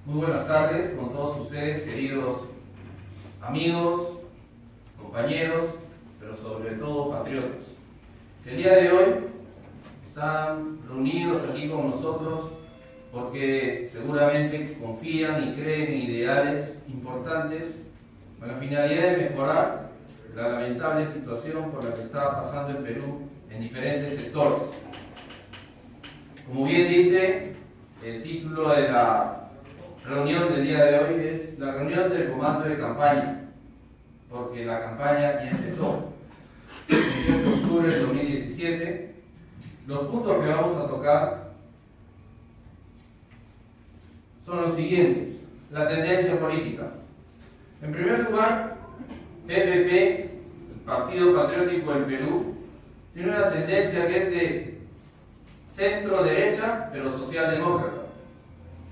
Muy buenas tardes con todos ustedes, queridos amigos, compañeros, pero sobre todo patriotas. El día de hoy están reunidos aquí con nosotros porque seguramente confían y creen en ideales importantes con la finalidad de mejorar la lamentable situación por la que está pasando el Perú en diferentes sectores. Como bien dice el título de la reunión del día de hoy, es la reunión del comando de campaña, porque la campaña ya empezó. El 18 de octubre del 2017, los puntos que vamos a tocar son los siguientes. La tendencia política. En primer lugar, PPP, el Partido Patriótico del Perú, tiene una tendencia que es de centro-derecha, pero socialdemócrata.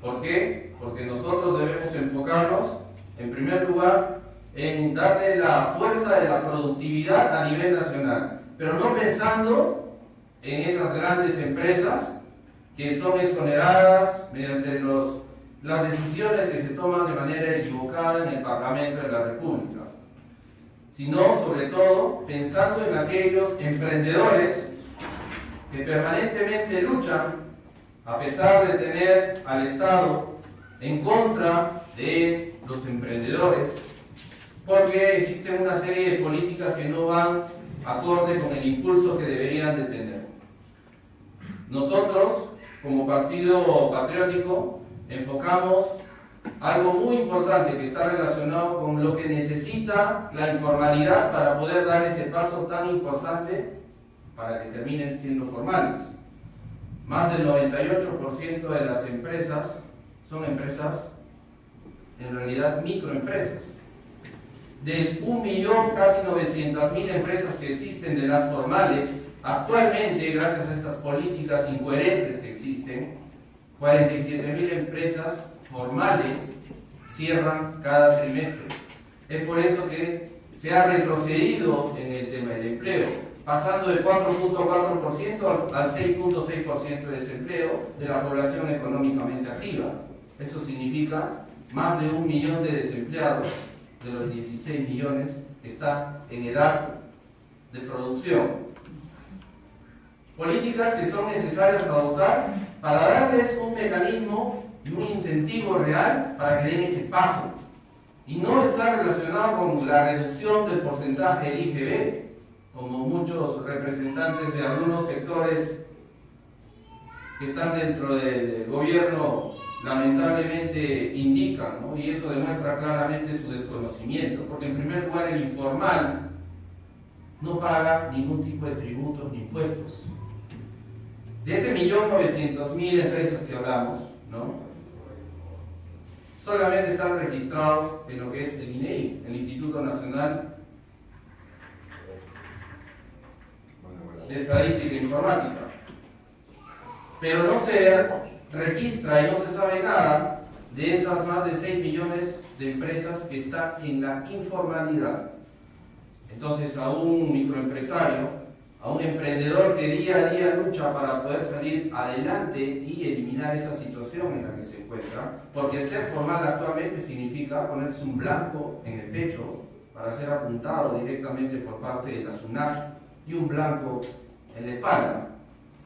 ¿Por qué? Porque nosotros debemos enfocarnos, en primer lugar, en darle la fuerza de la productividad a nivel nacional, pero no pensando en esas grandes empresas que son exoneradas mediante las decisiones que se toman de manera equivocada en el Parlamento de la República, sino sobre todo pensando en aquellos emprendedores que permanentemente luchan a pesar de tener al Estado en contra de los emprendedores, porque existen una serie de políticas que no van acorde con el impulso que deberían de tener. Nosotros, como partido patriótico, enfocamos algo muy importante que está relacionado con lo que necesita la informalidad para poder dar ese paso tan importante para que terminen siendo formales. Más del 98% de las empresas son empresas, en realidad microempresas. De 1.000.000, casi 900.000 empresas que existen de las formales, actualmente, gracias a estas políticas incoherentes que existen, 47.000 empresas formales cierran cada trimestre. Es por eso que se ha retrocedido en el tema del empleo, pasando del 4.4% al 6.6% de desempleo de la población económicamente activa. Eso significa más de 1 millón de desempleados de los 16 millones que están en edad de producción. Políticas que son necesarias adoptar para darles un mecanismo y un incentivo real para que den ese paso. Y no está relacionado con la reducción del porcentaje del IGB, como muchos representantes de algunos sectores que están dentro del gobierno lamentablemente indican, ¿no? Y eso demuestra claramente su desconocimiento, porque en primer lugar el informal no paga ningún tipo de tributos ni impuestos. De ese 1.900.000 empresas que hablamos, ¿no?, solamente están registrados en lo que es el INEI, el Instituto Nacional de Estadística e Informática, pero no se registra y no se sabe nada de esas más de 6 millones de empresas que están en la informalidad. Entonces, a un microempresario, a un emprendedor que día a día lucha para poder salir adelante y eliminar esa situación en la que se encuentra, porque el ser formal actualmente significa ponerse un blanco en el pecho para ser apuntado directamente por parte de la SUNAT y un blanco en la espalda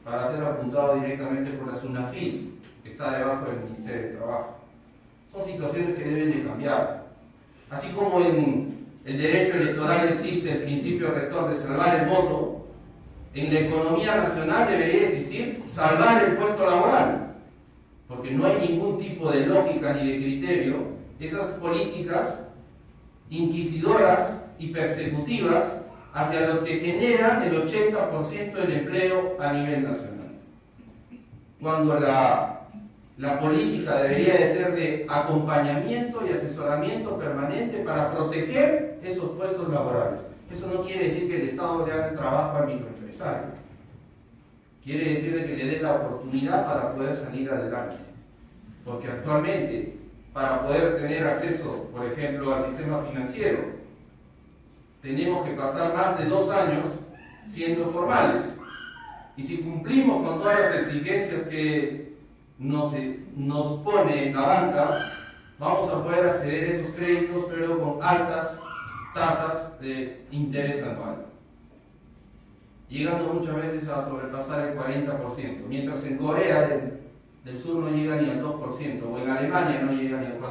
para ser apuntado directamente por la SUNAFIL, que está debajo del Ministerio de Trabajo. Son situaciones que deben de cambiar. Así como en el derecho electoral existe el principio rector de salvar el voto, en la economía nacional debería existir salvar el puesto laboral, porque no hay ningún tipo de lógica ni de criterio esas políticas inquisidoras y persecutivas hacia los que generan el 80% del empleo a nivel nacional. Cuando la política debería de ser de acompañamiento y asesoramiento permanente para proteger esos puestos laborales. Eso no quiere decir que el Estado le haga el trabajo al microempresario. Quiere decir que le dé la oportunidad para poder salir adelante. Porque actualmente, para poder tener acceso, por ejemplo, al sistema financiero, tenemos que pasar más de 2 años siendo formales. Y si cumplimos con todas las exigencias que nos pone la banca, vamos a poder acceder a esos créditos, pero con altas tasas de interés anual, llegando muchas veces a sobrepasar el 40%, mientras en Corea del Sur no llega ni al 2%, o en Alemania no llega ni al 4%.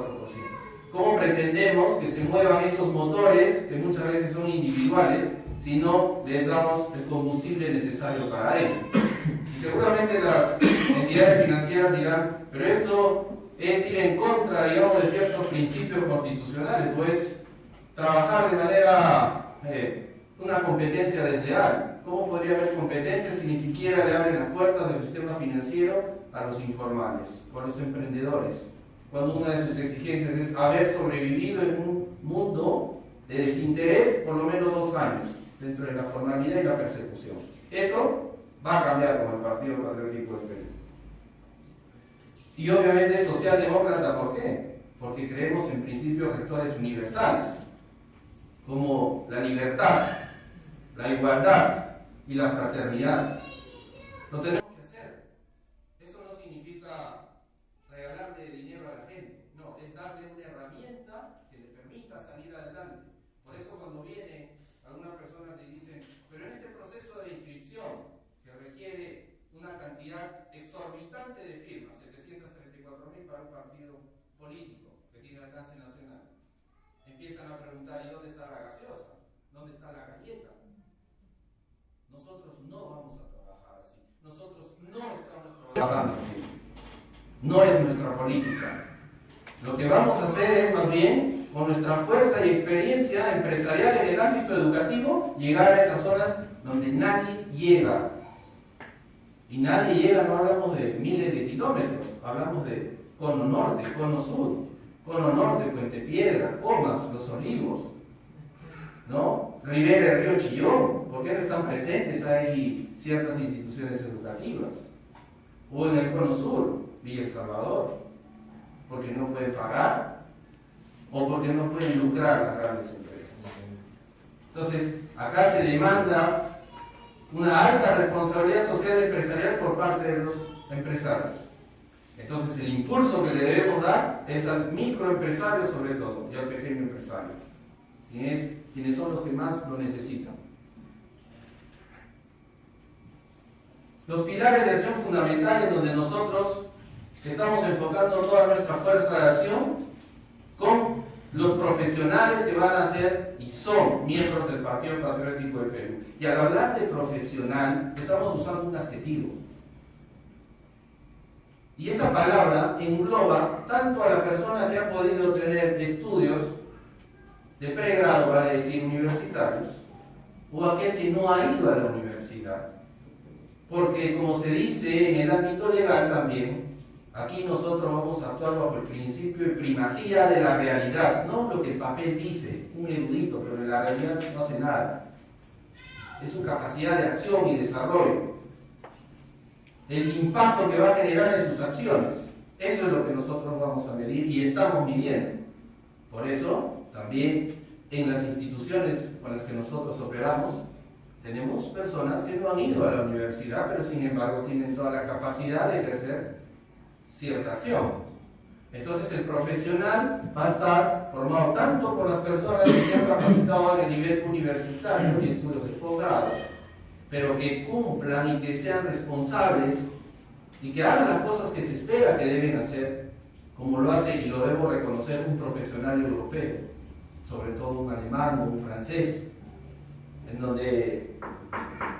¿Cómo pretendemos que se muevan esos motores, que muchas veces son individuales, si no les damos el combustible necesario para ello? Y seguramente las entidades financieras dirán, pero esto es ir en contra, digamos, de ciertos principios constitucionales, pues trabajar de manera, una competencia desleal. ¿Cómo podría haber competencia si ni siquiera le abren las puertas del sistema financiero a los informales, o a los emprendedores, cuando una de sus exigencias es haber sobrevivido en un mundo de desinterés por lo menos 2 años, dentro de la formalidad y la persecución? Eso va a cambiar con el Partido Patriótico del Perú. Y obviamente es socialdemócrata, ¿por qué? Porque creemos en principios rectores universales, como la libertad, la igualdad y la fraternidad. Lo tenemos que hacer. Eso no significa regalarle dinero a la gente, no, es darle una herramienta que le permita salir adelante. Por eso cuando vienen algunas personas y dicen, pero en este proceso de inscripción, que requiere una cantidad exorbitante de firmas, 734.000 para un partido político que tiene alcance nacional, empiezan a preguntar, ¿y dónde está la gaseosa? ¿Dónde está la galleta? Nosotros no vamos a trabajar así. Nosotros no estamos trabajando así. No es nuestra política. Lo que vamos a hacer es más bien, con nuestra fuerza y experiencia empresarial en el ámbito educativo, llegar a esas zonas donde nadie llega. Y nadie llega, no hablamos de miles de kilómetros, hablamos de Cono Norte, Cono Sur, Cono Norte, Puente Piedra, Comas, Los Olivos, ¿no? Ribera del Río Chillón. ¿Por qué no están presentes ahí ciertas instituciones educativas? O en el Cono Sur, Villa El Salvador, porque no pueden pagar o porque no pueden lucrar las grandes empresas. Entonces, acá se demanda una alta responsabilidad social empresarial por parte de los empresarios. Entonces, el impulso que le debemos dar es al microempresario sobre todo, y al pequeño empresario, quienes son los que más lo necesitan. Los pilares de acción fundamentales donde nosotros estamos enfocando toda nuestra fuerza de acción con los profesionales que van a ser y son miembros del Partido Patriótico del Perú. Y al hablar de profesional, estamos usando un adjetivo. Y esa palabra engloba tanto a la persona que ha podido tener estudios de pregrado, vale decir, universitarios, o aquel que no ha ido a la universidad. Porque, como se dice en el ámbito legal también, aquí nosotros vamos a actuar bajo el principio de primacía de la realidad, no lo que el papel dice, un erudito, pero en la realidad no hace nada. Es su capacidad de acción y desarrollo, el impacto que va a generar en sus acciones. Eso es lo que nosotros vamos a medir y estamos midiendo. Por eso, también en las instituciones con las que nosotros operamos, tenemos personas que no han ido a la universidad, pero sin embargo tienen toda la capacidad de ejercer cierta acción. Entonces el profesional va a estar formado tanto por las personas que se han capacitado en el nivel universitario y estudios de posgrado, pero que cumplan y que sean responsables y que hagan las cosas que se espera que deben hacer, como lo hace, y lo debo reconocer, un profesional europeo, sobre todo un alemán o un francés, en donde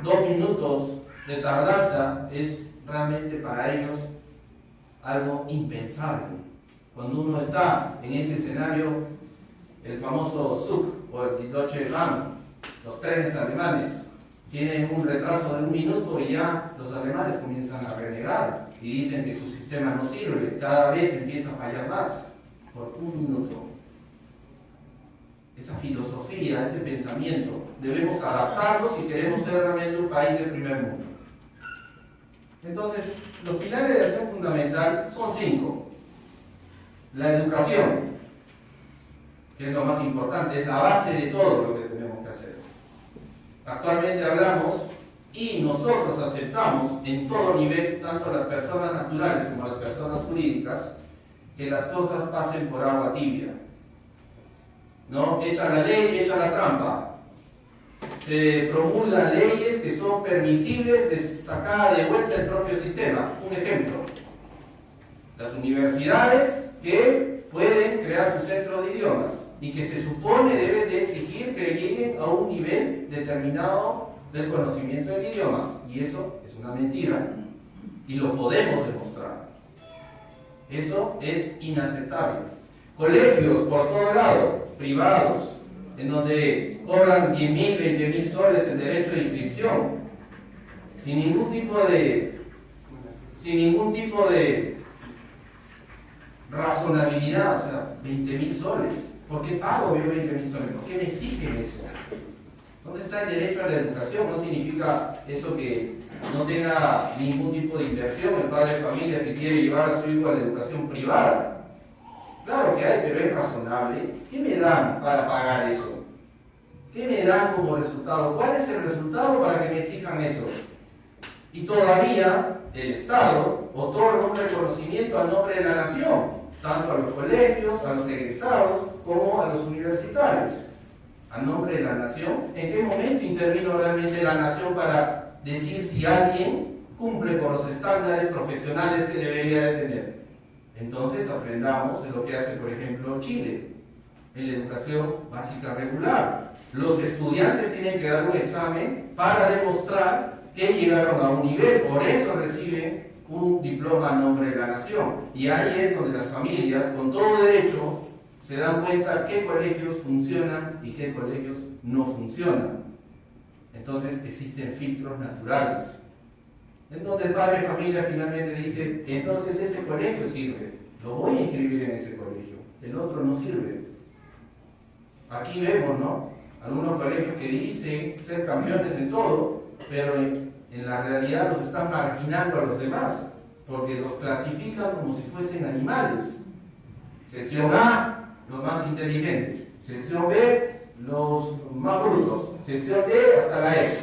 2 minutos de tardanza es realmente para ellos algo impensable. Cuando uno está en ese escenario, el famoso Zug o el Deutsche Bahn, los trenes alemanes, tienen un retraso de 1 minuto y ya los alemanes comienzan a renegar y dicen que su sistema no sirve, cada vez empieza a fallar más por 1 minuto. Esa filosofía, ese pensamiento, debemos adaptarlo si queremos ser realmente un país del primer mundo. Entonces, los pilares de acción fundamental son 5. La educación, que es lo más importante, es la base de todo lo que tenemos que hacer. Actualmente hablamos y nosotros aceptamos en todo nivel, tanto las personas naturales como las personas jurídicas, que las cosas pasen por agua tibia. ¿No? Echa la ley, echa la trampa. Se promulgan leyes que son permisibles de sacada de vuelta el propio sistema. Un ejemplo, las universidades que pueden crear sus centros de idiomas y que se supone deben de exigir que lleguen a un nivel determinado del conocimiento del idioma, y eso es una mentira y lo podemos demostrar. Eso es inaceptable. Colegios por todo lado, privados, en donde cobran 10.000, 20.000 soles en derecho de inscripción, sin ningún tipo de razonabilidad. O sea, 20.000 soles. ¿Por qué pago yo 20.000 soles? ¿Por qué me exigen eso? ¿Dónde está el derecho a la educación? No significa eso que no tenga ningún tipo de inversión el padre de familia si quiere llevar a su hijo a la educación privada. Claro que hay, pero es razonable. ¿Qué me dan para pagar eso? ¿Qué me dan como resultado? ¿Cuál es el resultado para que me exijan eso? Y todavía el Estado otorga un reconocimiento al nombre de la nación, tanto a los colegios, a los egresados, como a los universitarios. ¿Al nombre de la nación? ¿En qué momento intervino realmente la nación para decir si alguien cumple con los estándares profesionales que debería de tener? Entonces aprendamos de lo que hace, por ejemplo, Chile en la educación básica regular. Los estudiantes tienen que dar un examen para demostrar que llegaron a un nivel, por eso reciben un diploma a nombre de la nación. Y ahí es donde las familias, con todo derecho, se dan cuenta qué colegios funcionan y qué colegios no funcionan. Entonces existen filtros naturales, en donde el padre de familia finalmente dice, entonces ese colegio sirve, lo voy a inscribir en ese colegio, el otro no sirve. Aquí vemos, ¿no?, algunos colegios que dicen ser campeones en todo, pero en la realidad los están marginando a los demás, porque los clasifican como si fuesen animales. Sección A, los más inteligentes; sección B, los más brutos; sección D, hasta la E.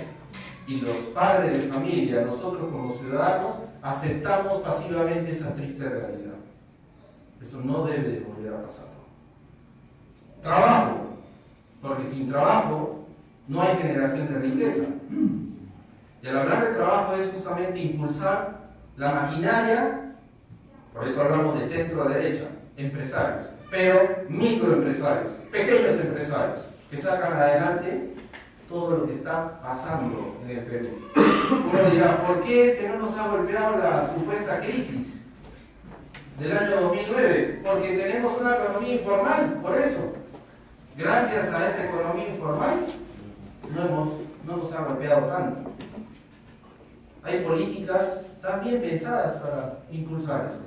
Y los padres de familia, nosotros como ciudadanos, aceptamos pasivamente esa triste realidad. Eso no debe de volver a pasar. Trabajo, porque sin trabajo no hay generación de riqueza. Y al hablar de trabajo es justamente impulsar la maquinaria, por eso hablamos de centro a derecha, empresarios, pero microempresarios, pequeños empresarios, que sacan adelante todo lo que está pasando en el Perú. Uno dirá, ¿por qué es que no nos ha golpeado la supuesta crisis del año 2009? Porque tenemos una economía informal, por eso. Gracias a esa economía informal no nos ha golpeado tanto. Hay políticas también pensadas para impulsar eso.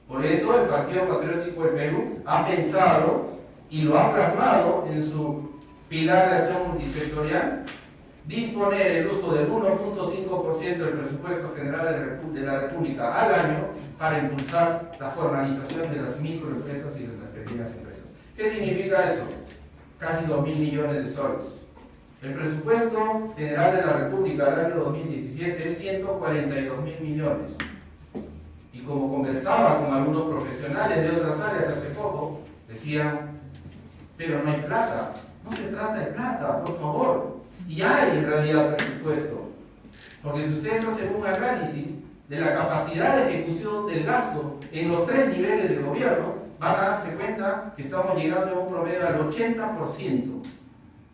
Por eso el Partido Patriótico del Perú ha pensado y lo ha plasmado en su pilar de acción multisectorial, disponer el uso del 1.5% del presupuesto general de la República al año para impulsar la formalización de las microempresas y de las pequeñas empresas. ¿Qué significa eso? Casi 2.000 millones de soles. El presupuesto general de la República del año 2017 es 142.000 millones. Y como conversaba con algunos profesionales de otras áreas hace poco, decían, pero no hay plata. No se trata de plata, por favor. Y hay en realidad presupuesto. Porque si ustedes hacen un análisis de la capacidad de ejecución del gasto en los 3 niveles de gobierno, van a darse cuenta que estamos llegando a un promedio al 80%.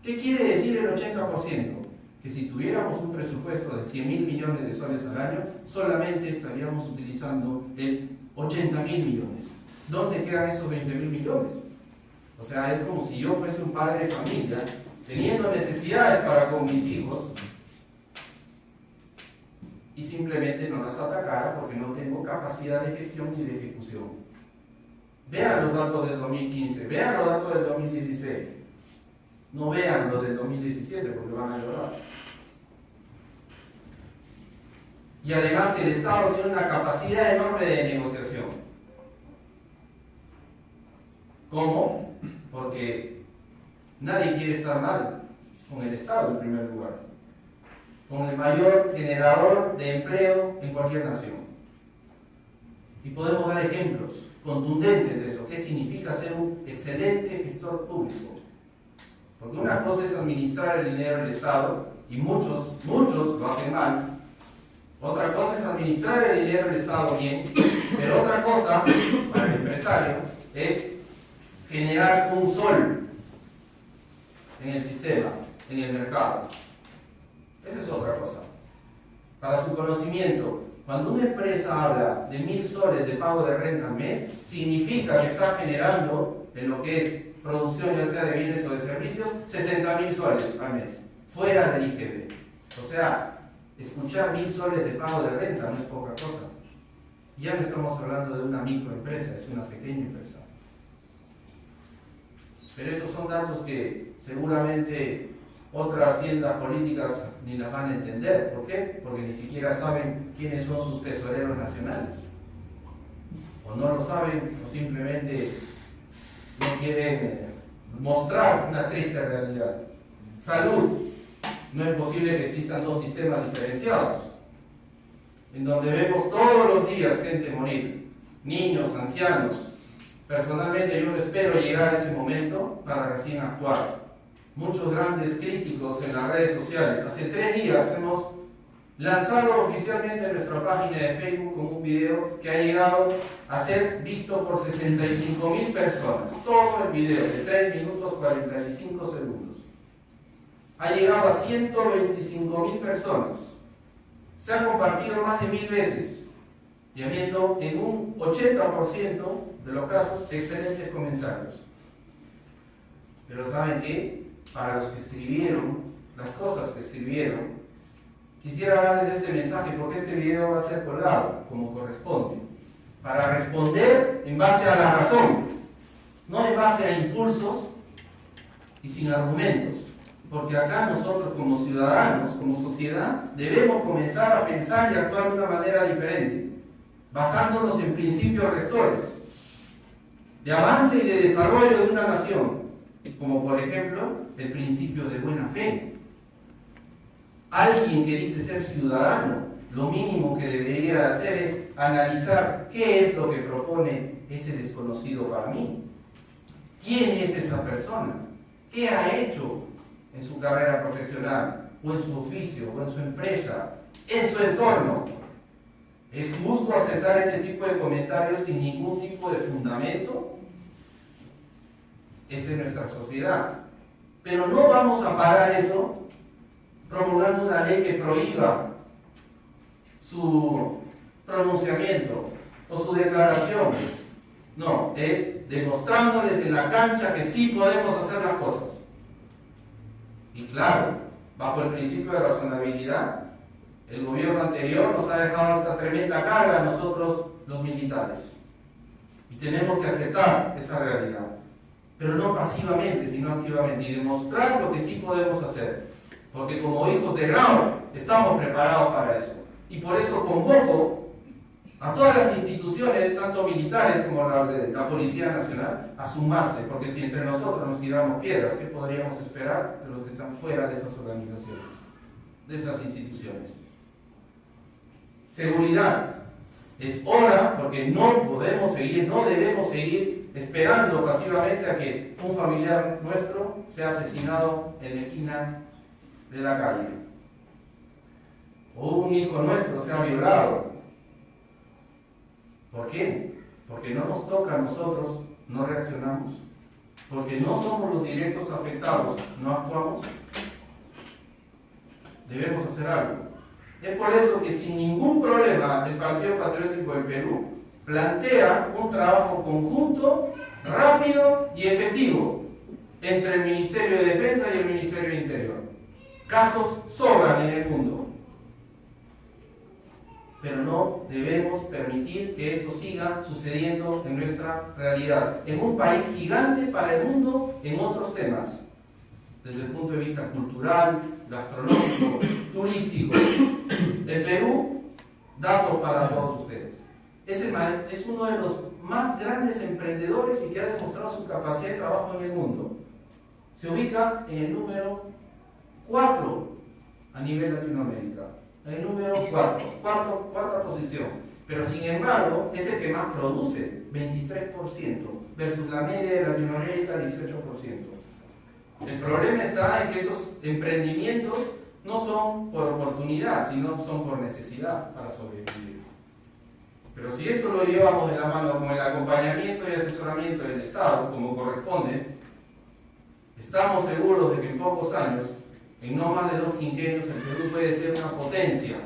¿Qué quiere decir el 80%? Que si tuviéramos un presupuesto de 100.000 millones de soles al año, solamente estaríamos utilizando el 80.000 millones. ¿Dónde quedan esos 20.000 millones? O sea, es como si yo fuese un padre de familia, teniendo necesidades para con mis hijos, y simplemente no las atacara porque no tengo capacidad de gestión ni de ejecución. Vean los datos del 2015, vean los datos del 2016. No vean los del 2017 porque van a llorar. Y además que el Estado tiene una capacidad enorme de negociación. ¿Cómo? Porque nadie quiere estar mal con el Estado en primer lugar, con el mayor generador de empleo en cualquier nación. Y podemos dar ejemplos contundentes de eso. ¿Qué significa ser un excelente gestor público? Porque una cosa es administrar el dinero del Estado, y muchos lo hacen mal. Otra cosa es administrar el dinero del Estado bien, pero otra cosa, para el empresario, es generar un sol en el sistema, en el mercado. Esa es otra cosa. Para su conocimiento, cuando una empresa habla de 1.000 soles de pago de renta al mes, significa que está generando, en lo que es producción ya sea de bienes o de servicios, 60.000 soles al mes, fuera del IGB. O sea, escuchar 1.000 soles de pago de renta no es poca cosa. Ya no estamos hablando de una microempresa, es una pequeña empresa. Pero estos son datos que seguramente otras tiendas políticas ni las van a entender. ¿Por qué? Porque ni siquiera saben quiénes son sus tesoreros nacionales. O no lo saben, o simplemente no quieren mostrar una triste realidad. Salud. No es posible que existan dos sistemas diferenciados, en donde vemos todos los días gente morir, niños, ancianos. Personalmente yo no espero llegar a ese momento para recién actuar. Muchos grandes críticos en las redes sociales. Hace 3 días hemos lanzado oficialmente en nuestra página de Facebook con un video que ha llegado a ser visto por 65.000 personas. Todo el video de 3 minutos 45 segundos. Ha llegado a 125.000 personas. Se ha compartido más de 1.000 veces y habiendo en un 80% de los casos excelentes comentarios. Pero ¿saben qué? Para los que escribieron, las cosas que escribieron, quisiera darles este mensaje porque este video va a ser colgado como corresponde, para responder en base a la razón, no en base a impulsos y sin argumentos. Porque acá nosotros como ciudadanos, como sociedad, debemos comenzar a pensar y actuar de una manera diferente, basándonos en principios rectores, de avance y de desarrollo de una nación, como por ejemplo el principio de buena fe. Alguien que dice ser ciudadano, lo mínimo que debería hacer es analizar qué es lo que propone ese desconocido para mí. ¿Quién es esa persona? ¿Qué ha hecho en su carrera profesional, o en su oficio, o en su empresa, en su entorno? ¿Es justo aceptar ese tipo de comentarios sin ningún tipo de fundamento? Esa es nuestra sociedad. Pero no vamos a parar eso promulgando una ley que prohíba su pronunciamiento o su declaración. No, es demostrándoles en la cancha que sí podemos hacer las cosas. Y claro, bajo el principio de razonabilidad, el gobierno anterior nos ha dejado esta tremenda carga a nosotros los militares. Y tenemos que aceptar esa realidad. Pero no pasivamente, sino activamente. Y demostrar lo que sí podemos hacer. Porque como hijos de Grau estamos preparados para eso. Y por eso convoco a todas las instituciones, tanto militares como las de la Policía Nacional, a sumarse, porque si entre nosotros nos tiramos piedras, ¿qué podríamos esperar de los que están fuera de estas organizaciones, de estas instituciones? Seguridad. Es hora, porque no podemos seguir, no debemos seguir esperando pasivamente a que un familiar nuestro sea asesinado en la esquina de la calle, o un hijo nuestro sea violado. ¿Por qué? Porque no nos toca a nosotros, no reaccionamos. Porque no somos los directos afectados, no actuamos. Debemos hacer algo. Es por eso que sin ningún problema el Partido Patriótico del Perú plantea un trabajo conjunto, rápido y efectivo entre el Ministerio de Defensa y el Ministerio de Interior. Casos sobran en el mundo. Pero no debemos permitir que esto siga sucediendo en nuestra realidad, en un país gigante para el mundo en otros temas, desde el punto de vista cultural, gastronómico, turístico. El Perú, dato para todos ustedes, es uno de los más grandes emprendedores y que ha demostrado su capacidad de trabajo en el mundo. Se ubica en el número 4 a nivel Latinoamérica. El número 4, cuarta posición. pero sin embargo es el que más produce, 23%, versus la media de Latinoamérica, 18%. El problema está en que esos emprendimientos no son por oportunidad, sino son por necesidad para sobrevivir. Pero si esto lo llevamos de la mano con el acompañamiento y asesoramiento del Estado, como corresponde, estamos seguros de que en pocos años, en no más de 2 quinquenios, el Perú puede ser una potencia,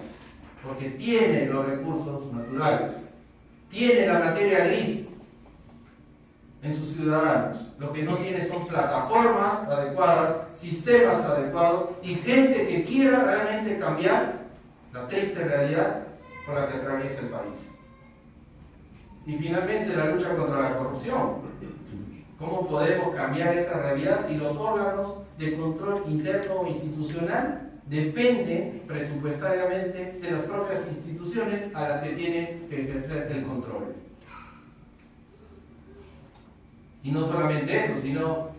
porque tiene los recursos naturales, tiene la materia gris en sus ciudadanos. Lo que no tiene son plataformas adecuadas, sistemas adecuados y gente que quiera realmente cambiar la triste realidad por la que atraviesa el país. Y finalmente la lucha contra la corrupción. ¿Cómo podemos cambiar esa realidad si los órganos de control interno o institucional dependen presupuestariamente de las propias instituciones a las que tienen que ejercer el control? Y no solamente eso, sino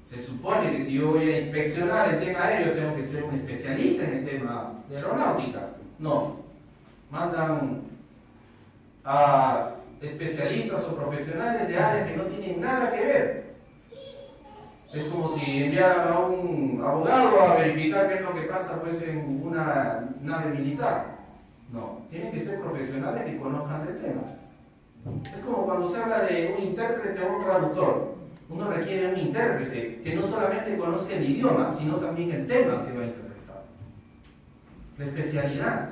se supone que si yo voy a inspeccionar el tema aéreo tengo que ser un especialista en el tema de aeronáutica. No, mandan a especialistas o profesionales de áreas que no tienen nada que ver. Es como si enviaran a un abogado a verificar qué es lo que pasa pues en una nave militar. No, tienen que ser profesionales que conozcan del tema. Es como cuando se habla de un intérprete o un traductor. Uno requiere un intérprete que no solamente conozca el idioma, sino también el tema que va a interpretar. La especialidad.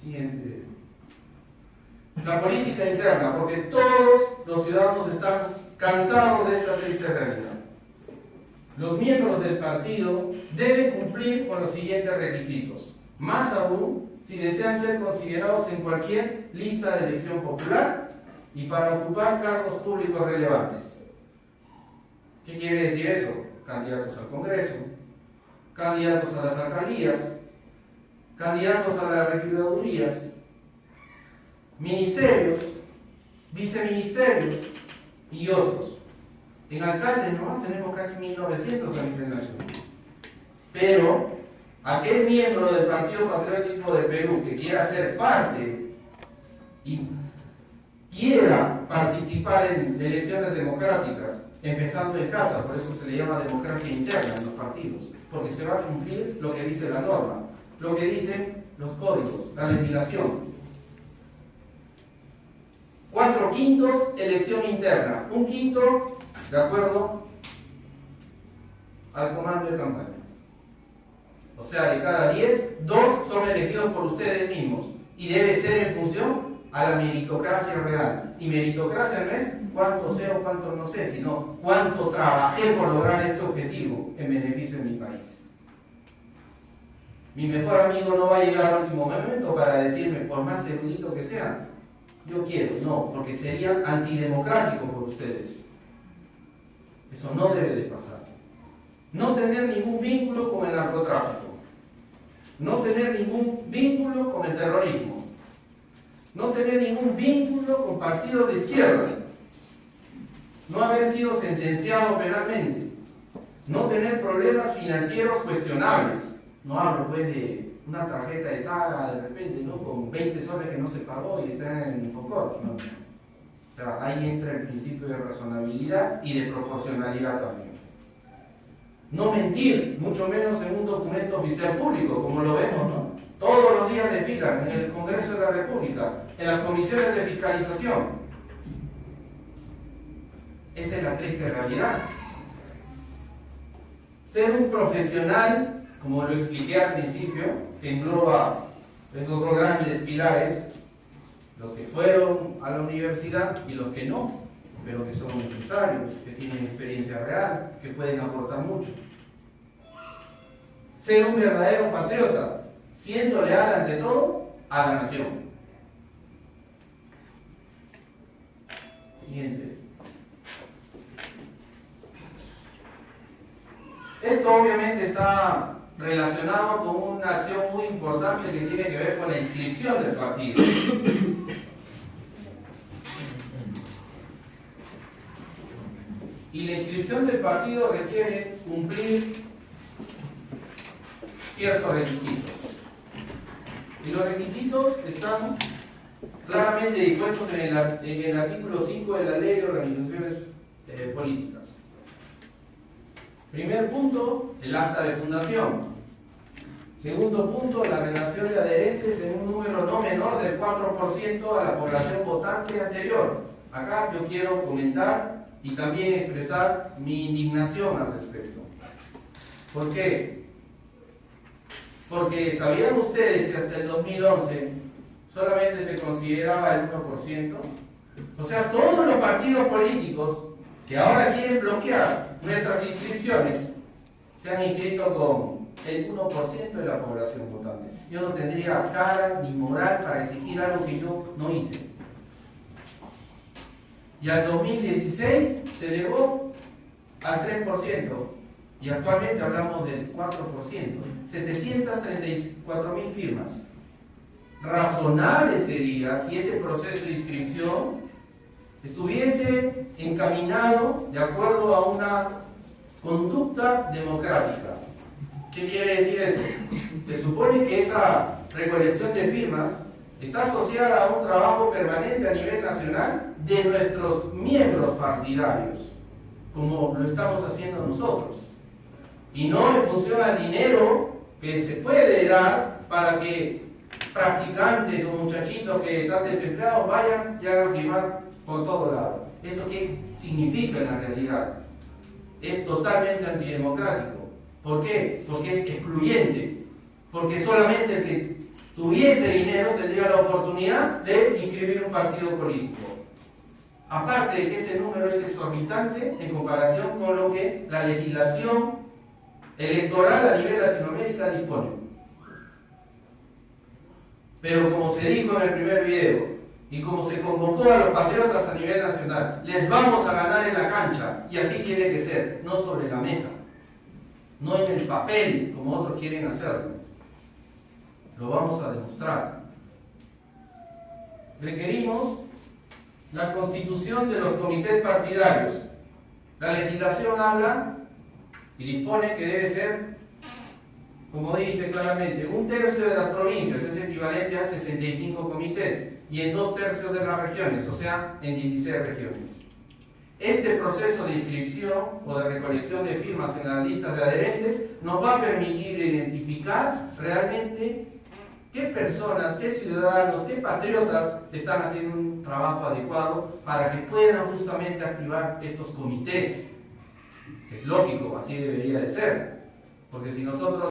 Siguiente. La política interna, porque todos los ciudadanos están cansados de esta triste realidad. Los miembros del partido deben cumplir con los siguientes requisitos. Más aún, si desean ser considerados en cualquier lista de elección popular y para ocupar cargos públicos relevantes. ¿Qué quiere decir eso? Candidatos al Congreso, candidatos a las alcaldías, candidatos a las registradurías, ministerios, viceministerios y otros. En alcaldes nomás tenemos casi 1900 a nivel nacional. Pero aquel miembro del Partido Patriótico de Perú que quiera ser parte y quiera participar en elecciones democráticas, empezando en casa, por eso se le llama democracia interna en los partidos, porque se va a cumplir lo que dice la norma, lo que dicen los códigos, la legislación. 4/5 elección interna, 1/5 de acuerdo al comando de campaña. O sea, de cada 10, 2 son elegidos por ustedes mismos y debe ser en función a la meritocracia real. Y meritocracia no es cuánto sé o cuánto no sé, sino cuánto trabajé por lograr este objetivo en beneficio de mi país. Mi mejor amigo no va a llegar al último momento para decirme, por más erudito que sea, yo quiero, no, porque sería antidemocrático por ustedes. Eso no debe de pasar. No tener ningún vínculo con el narcotráfico. No tener ningún vínculo con el terrorismo. No tener ningún vínculo con partidos de izquierda. No haber sido sentenciado penalmente. No tener problemas financieros cuestionables. No hablo pues de una tarjeta de Saga de repente, ¿no? Con 20 soles que no se pagó y está en el Infocor. No. O sea, ahí entra el principio de razonabilidad y de proporcionalidad también. No mentir, mucho menos en un documento oficial público, como lo vemos, ¿no? Todos los días desfilan en el Congreso de la República, en las comisiones de fiscalización. Esa es la triste realidad. Ser un profesional, como lo expliqué al principio, que engloba esos 2 grandes pilares, los que fueron a la universidad y los que no, pero que son empresarios, que tienen experiencia real, que pueden aportar mucho. Ser un verdadero patriota, siendo leal ante todo a la nación. Siguiente. Esto obviamente está relacionado con una acción muy importante que tiene que ver con la inscripción del partido. Y la inscripción del partido requiere cumplir ciertos requisitos. Y los requisitos están claramente dispuestos en el artículo 5 de la Ley de Organizaciones Políticas. Primer punto, el acta de fundación. Segundo punto, la relación de adherentes en un número no menor del 4% a la población votante anterior. Acá yo quiero comentar y también expresar mi indignación al respecto. ¿Por qué? Porque ¿sabían ustedes que hasta el 2011 solamente se consideraba el 1%? O sea, todos los partidos políticos que ahora quieren bloquear nuestras inscripciones se han inscrito con el 1% de la población votante. Yo no tendría cara ni moral para exigir algo que yo no hice. Y al 2016 se elevó al 3%. Y actualmente hablamos del 4%. 734.000 firmas. Razonable sería si ese proceso de inscripción estuviese encaminado de acuerdo a una conducta democrática. ¿Qué quiere decir eso? Se supone que esa recolección de firmas está asociada a un trabajo permanente a nivel nacional de nuestros miembros partidarios, como lo estamos haciendo nosotros, y no en función al dinero que se puede dar para que practicantes o muchachitos que están desempleados vayan y hagan firmar por todo lado. ¿Eso qué significa en la realidad? Es totalmente antidemocrático. ¿Por qué? Porque es excluyente. Porque solamente el que tuviese dinero tendría la oportunidad de inscribir un partido político. Aparte de que ese número es exorbitante en comparación con lo que la legislación electoral a nivel Latinoamérica dispone. Pero como se dijo en el primer video, y como se convocó a los patriotas a nivel nacional, les vamos a ganar en la cancha, y así tiene que ser, no sobre la mesa, no en el papel, como otros quieren hacerlo. Lo vamos a demostrar. Requerimos la constitución de los comités partidarios. La legislación habla y dispone que debe ser, como dice claramente, 1/3 de las provincias, es equivalente a 65 comités, y en 2/3 de las regiones, o sea, en 16 regiones. Este proceso de inscripción o de recolección de firmas en las listas de adherentes nos va a permitir identificar realmente qué personas, qué ciudadanos, qué patriotas están haciendo un trabajo adecuado para que puedan justamente activar estos comités. Es lógico, así debería de ser, porque si nosotros